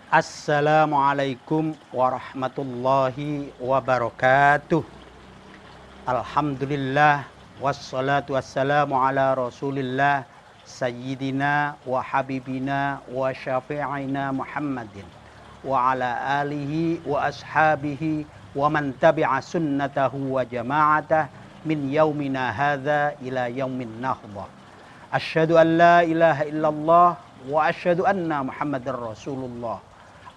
Assalamualaikum warahmatullahi wabarakatuh. Alhamdulillah wassalatu wassalamu ala Rasulillah sayyidina wa habibina wa syafi'ina Muhammadin wa ala alihi wa ashabihi wa man tabi'a sunnatahu wa jama'atah min yaumina hadza ila yaumin nahdha. Asyhadu an la ilaha illallah wa asyhadu anna Muhammadar Rasulullah.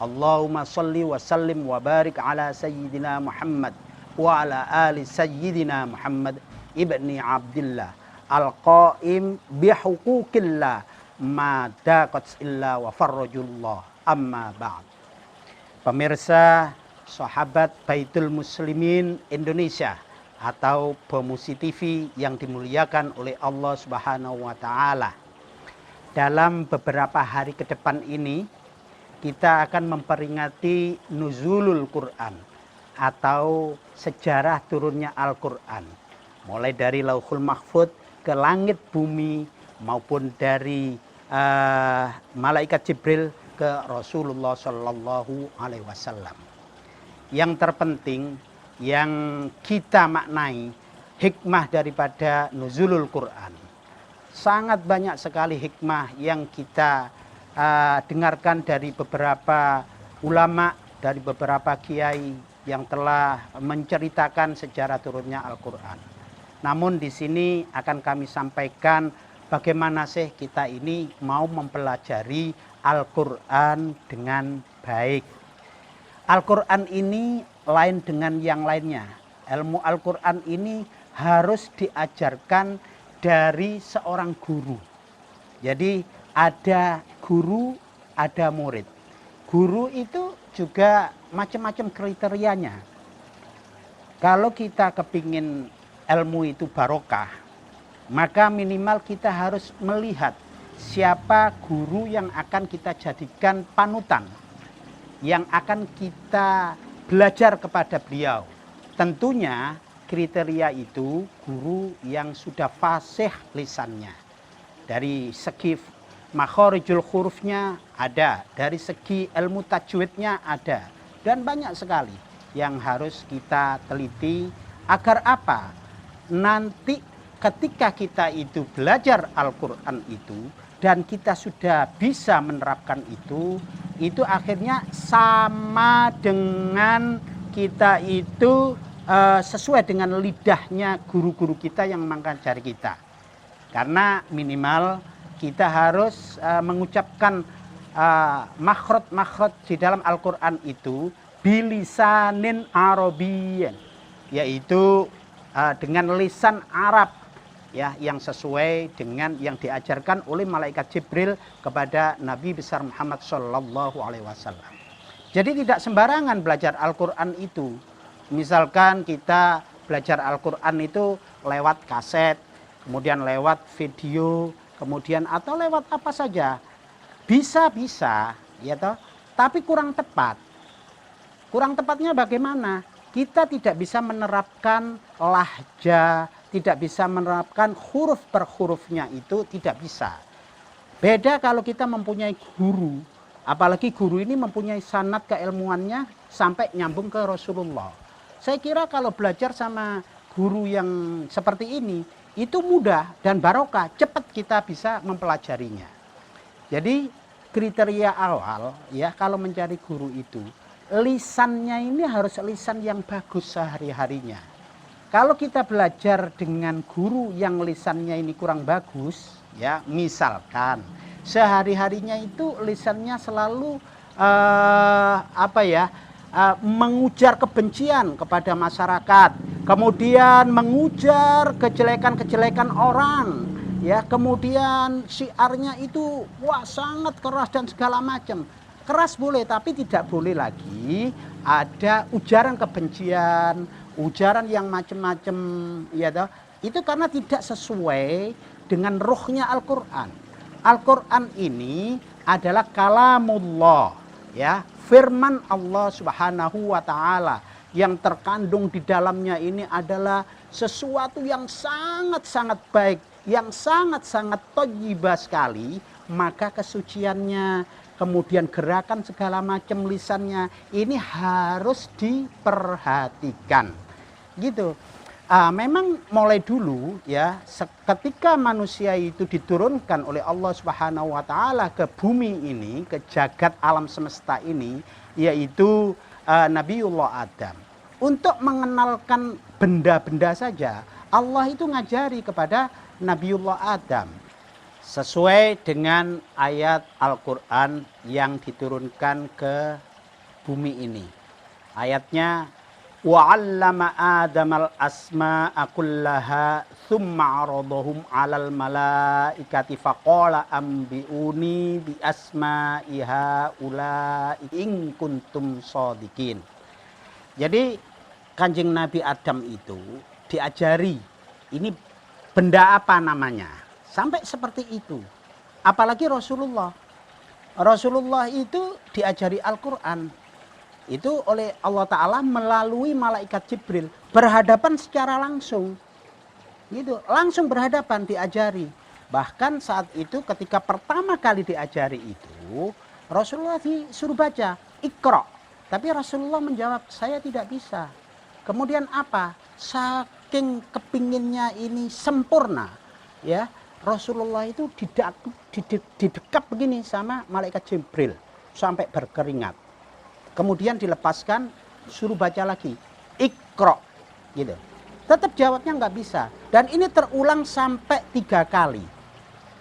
Allahumma salli wa sallim wa barik ala sayyidina Muhammad wa ala ali sayyidina Muhammad ibni Abdillah al-qaim bihuquqillah ma daqat illa wa farrajullah amma ba'd. Pemirsa sahabat Baitul Muslimin Indonesia atau Pemusi TV yang dimuliakan oleh Allah Subhanahu wa taala. Dalam beberapa hari ke depan ini kita akan memperingati nuzulul Quran atau sejarah turunnya Al-Quran. Mulai dari Lauhul Mahfud ke langit bumi maupun dari malaikat Jibril ke Rasulullah Shallallahu Alaihi Wasallam. Yang terpenting yang kita maknai hikmah daripada nuzulul Quran. Sangat banyak sekali hikmah yang kita dengarkan dari beberapa ulama, dari beberapa kiai yang telah menceritakan sejarah turunnya Al-Quran. Namun di sini akan kami sampaikan bagaimana sih kita ini mau mempelajari Al-Quran dengan baik. Al-Quran ini lain dengan yang lainnya. Ilmu Al-Quran ini harus diajarkan dari seorang guru. Jadi ada guru, ada murid. Guru itu juga macam-macam kriterianya. Kalau kita kepingin ilmu itu barokah, maka minimal kita harus melihat siapa guru yang akan kita jadikan panutan, yang akan kita belajar kepada beliau. Tentunya kriteria itu guru yang sudah fasih lisannya. Dari segi makhorijul hurufnya ada, dari segi ilmu tajwidnya ada, dan banyak sekali yang harus kita teliti agar apa? Nanti ketika kita itu belajar Al-Quran itu dan kita sudah bisa menerapkan itu akhirnya sama dengan kita itu sesuai dengan lidahnya guru-guru kita yang mengajari kita. Karena minimal kita harus mengucapkan makhraj di dalam Al-Quran itu bilisanin Arabiyyan, yaitu dengan lisan Arab ya, yang sesuai dengan yang diajarkan oleh malaikat Jibril kepada Nabi besar Muhammad Shallallahu Alaihi Wasallam. Jadi tidak sembarangan belajar Al-Quran itu. Misalkan kita belajar Al-Quran itu lewat kaset, kemudian lewat video, kemudian atau lewat apa saja, bisa ya toh, tapi kurang tepat. Kurang tepatnya bagaimana? Kita tidak bisa menerapkan lahja, tidak bisa menerapkan huruf per hurufnya, itu tidak bisa. Beda kalau kita mempunyai guru, apalagi guru ini mempunyai sanad keilmuannya sampai nyambung ke Rasulullah. Saya kira kalau belajar sama guru yang seperti ini itu mudah dan barokah, cepat kita bisa mempelajarinya. Jadi kriteria awal ya kalau mencari guru itu, lisannya ini harus lisan yang bagus sehari-harinya. Kalau kita belajar dengan guru yang lisannya ini kurang bagus, ya misalkan sehari-harinya itu lisannya selalu mengujar kebencian kepada masyarakat, kemudian mengujar kejelekan-kejelekan orang, ya, kemudian syiarnya itu wah sangat keras dan segala macam. Keras boleh, tapi tidak boleh lagi ada ujaran kebencian, ujaran yang macam-macam, ya toh. Itu karena tidak sesuai dengan ruhnya Al-Quran. Al-Quran ini adalah kalamullah, ya, firman Allah Subhanahu wa taala yang terkandung di dalamnya ini adalah sesuatu yang sangat-sangat baik, yang sangat-sangat thayyibah sekali, maka kesuciannya, kemudian gerakan segala macam lisannya, ini harus diperhatikan. Gitu. Memang mulai dulu ya, ketika manusia itu diturunkan oleh Allah Subhanahu wa taala ke bumi ini, ke jagat alam semesta ini, yaitu Nabiullah Adam. Untuk mengenalkan benda-benda saja, Allah itu ngajari kepada Nabiullah Adam sesuai dengan ayat Al-Qur'an yang diturunkan ke bumi ini. Ayatnya wa'allama adamal asma'a kullaha thumma 'aradahum 'alal malaikati faqala ambiuni bi asma'i haula'i in kuntum shadiqin. Jadi Kanjeng Nabi Adam itu diajari ini benda apa namanya, sampai seperti itu. Apalagi Rasulullah. Rasulullah itu diajari Al-Qur'an itu oleh Allah Ta'ala melalui malaikat Jibril, berhadapan secara langsung gitu, langsung berhadapan diajari. Bahkan saat itu ketika pertama kali diajari itu Rasulullah disuruh baca Iqra, tapi Rasulullah menjawab saya tidak bisa. Kemudian apa, saking kepinginnya ini sempurna ya, Rasulullah itu didekap begini sama malaikat Jibril sampai berkeringat. Kemudian dilepaskan, suruh baca lagi Iqra gitu. Tetap jawabnya nggak bisa, dan ini terulang sampai 3 kali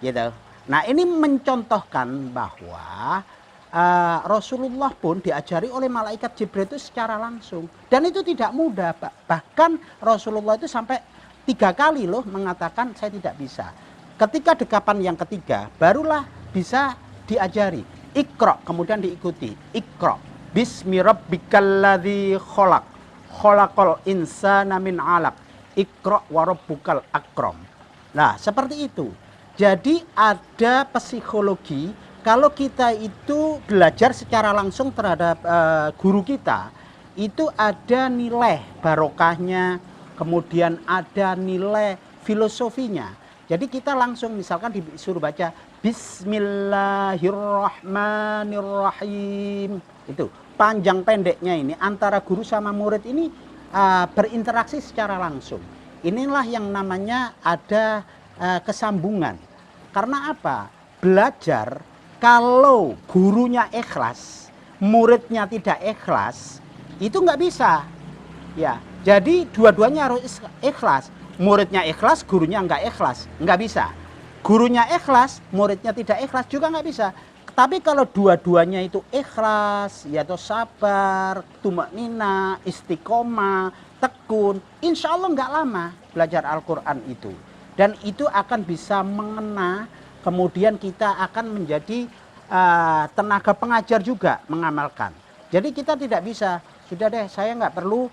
gitu. Nah, ini mencontohkan bahwa Rasulullah pun diajari oleh malaikat Jibril itu secara langsung, dan itu tidak mudah. Bahkan Rasulullah itu sampai 3 kali loh mengatakan saya tidak bisa. Ketika dekapan yang ketiga barulah bisa diajari Iqra, kemudian diikuti Iqra Bismi rabbikal ladzi khalaq, khalaqal insana min 'alaq, Iqra wa rabbukal akram. Nah, seperti itu. Jadi ada psikologi kalau kita itu belajar secara langsung terhadap guru kita, itu ada nilai barokahnya, kemudian ada nilai filosofinya. Jadi kita langsung misalkan disuruh baca Bismillahirrahmanirrahim. Itu panjang pendeknya ini antara guru sama murid ini berinteraksi secara langsung. Inilah yang namanya ada kesambungan. Karena apa? Belajar kalau gurunya ikhlas, muridnya tidak ikhlas, itu nggak bisa. Ya, jadi dua-duanya harus ikhlas. Muridnya ikhlas, gurunya nggak ikhlas, nggak bisa. Gurunya ikhlas, muridnya tidak ikhlas juga nggak bisa. Tapi kalau dua-duanya itu ikhlas, yaitu sabar, tumaknina, istiqomah, tekun, insya Allah nggak lama belajar Al-Quran itu. Dan itu akan bisa mengena, kemudian kita akan menjadi tenaga pengajar juga mengamalkan. Jadi kita tidak bisa, sudah deh saya nggak perlu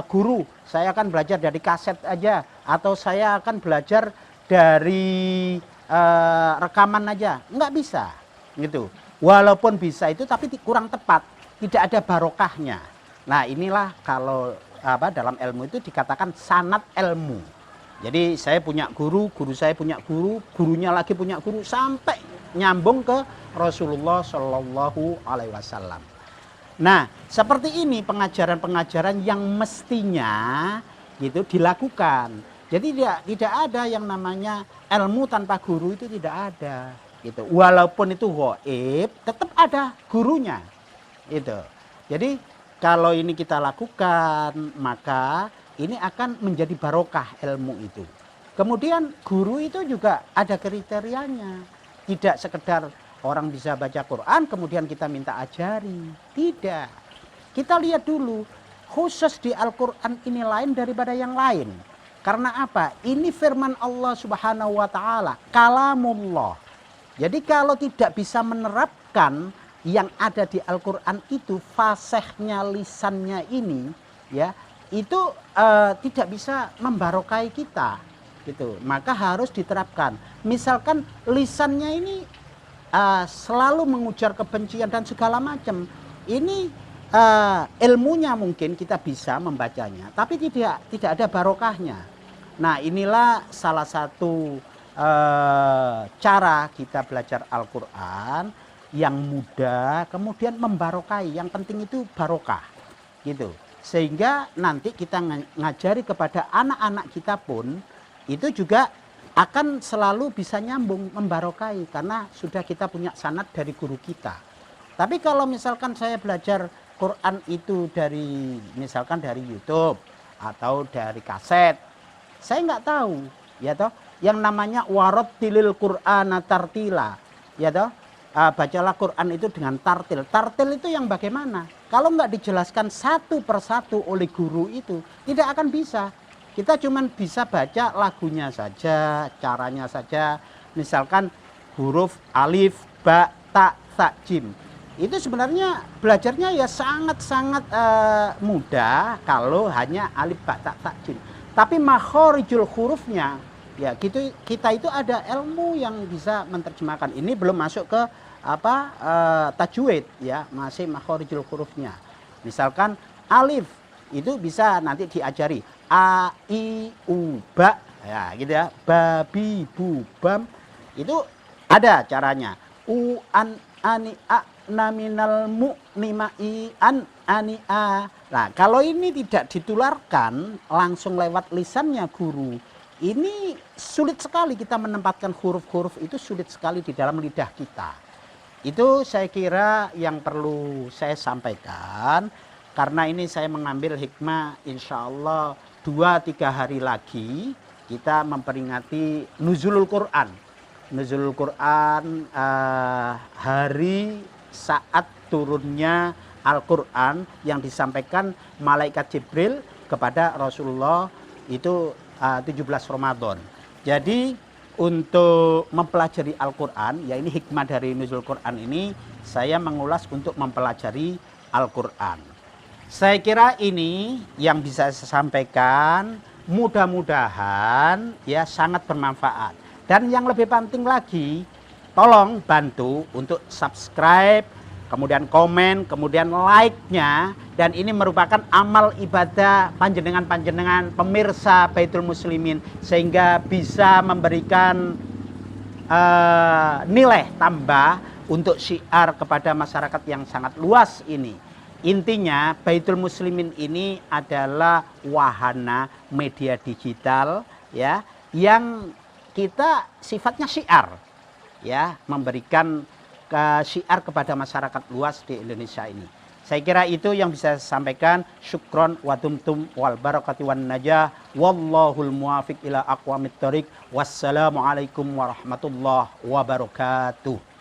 guru, saya akan belajar dari kaset aja, atau saya akan belajar dari rekaman aja, nggak bisa. Gitu. Walaupun bisa itu tapi kurang tepat, tidak ada barokahnya. Nah, inilah kalau dalam ilmu itu dikatakan sanad ilmu. Jadi saya punya guru, guru saya punya guru, gurunya lagi punya guru, sampai nyambung ke Rasulullah Shallallahu Alaihi Wasallam. Nah, seperti ini pengajaran-pengajaran yang mestinya gitu dilakukan. Jadi tidak ada yang namanya ilmu tanpa guru, itu tidak ada. Gitu. Walaupun itu ghaib, tetap ada gurunya. Itu. Jadi kalau ini kita lakukan, maka ini akan menjadi barokah ilmu itu. Kemudian guru itu juga ada kriterianya. Tidak sekedar orang bisa baca Quran kemudian kita minta ajari. Tidak. Kita lihat dulu, khusus di Al-Quran ini lain daripada yang lain. Karena apa? Ini firman Allah Subhanahu wa taala, kalamullah. Jadi kalau tidak bisa menerapkan yang ada di Al-Quran itu, fasihnya lisannya ini, ya, itu tidak bisa membarokai kita, gitu. Maka harus diterapkan. Misalkan lisannya ini selalu mengujar kebencian dan segala macam, ini ilmunya mungkin kita bisa membacanya, tapi tidak ada barokahnya. Nah, inilah salah satu cara kita belajar Al-Quran yang muda, kemudian membarokai. Yang penting itu barokah, gitu. Sehingga nanti kita ngajari kepada anak-anak kita pun itu juga akan selalu bisa nyambung membarokai karena sudah kita punya sanad dari guru kita. Tapi kalau misalkan saya belajar Quran itu dari misalkan dari YouTube atau dari kaset, saya nggak tahu, ya toh. Yang namanya warattilil Qur'ana tartila, ya toh. Bacalah Quran itu dengan tartil. Tartil itu yang bagaimana? Kalau nggak dijelaskan satu persatu oleh guru itu, tidak akan bisa. Kita cuma bisa baca lagunya saja, caranya saja. Misalkan huruf alif, ba, ta, sa, jim. Itu sebenarnya belajarnya ya sangat-sangat mudah kalau hanya alif, ba, ta, sa, jim. Tapi makhorijul hurufnya, ya gitu, kita itu ada ilmu yang bisa menerjemahkan. Ini belum masuk ke tajwid, ya, masih makhorijul hurufnya. Misalkan alif itu bisa nanti diajari a, i, u, ba, ya gitu ya, babi, bu, bam, itu ada caranya. U, an, ani, a, naminal, mu, nima, i, an, ani, a. Nah, kalau ini tidak ditularkan langsung lewat lisannya guru, ini sulit sekali kita menempatkan huruf-huruf itu, sulit sekali di dalam lidah kita. Itu saya kira yang perlu saya sampaikan. Karena ini saya mengambil hikmah, insya Allah 2-3 hari lagi kita memperingati Nuzulul Quran. Nuzulul Quran, hari saat turunnya Al-Quran yang disampaikan malaikat Jibril kepada Rasulullah itu 17 Ramadan. Jadi untuk mempelajari Al-Quran, ya ini hikmah dari Nuzul Quran ini, saya mengulas untuk mempelajari Al-Quran. Saya kira ini yang bisa saya sampaikan, mudah-mudahan ya sangat bermanfaat. Dan yang lebih penting lagi, tolong bantu untuk subscribe, kemudian komen, kemudian like-nya. Dan ini merupakan amal ibadah panjenengan-panjenengan pemirsa Baitul Muslimin, sehingga bisa memberikan nilai tambah untuk syiar kepada masyarakat yang sangat luas ini. Intinya Baitul Muslimin ini adalah wahana media digital, ya, yang kita sifatnya syiar, ya, memberikan syiar kepada masyarakat luas di Indonesia ini. Saya kira itu yang bisa saya sampaikan. Syukron wa tumtum wal barakati wan najah. Wallahul muwafiq ila aqwamit thoriq. Wassalamualaikum warahmatullahi wabarakatuh.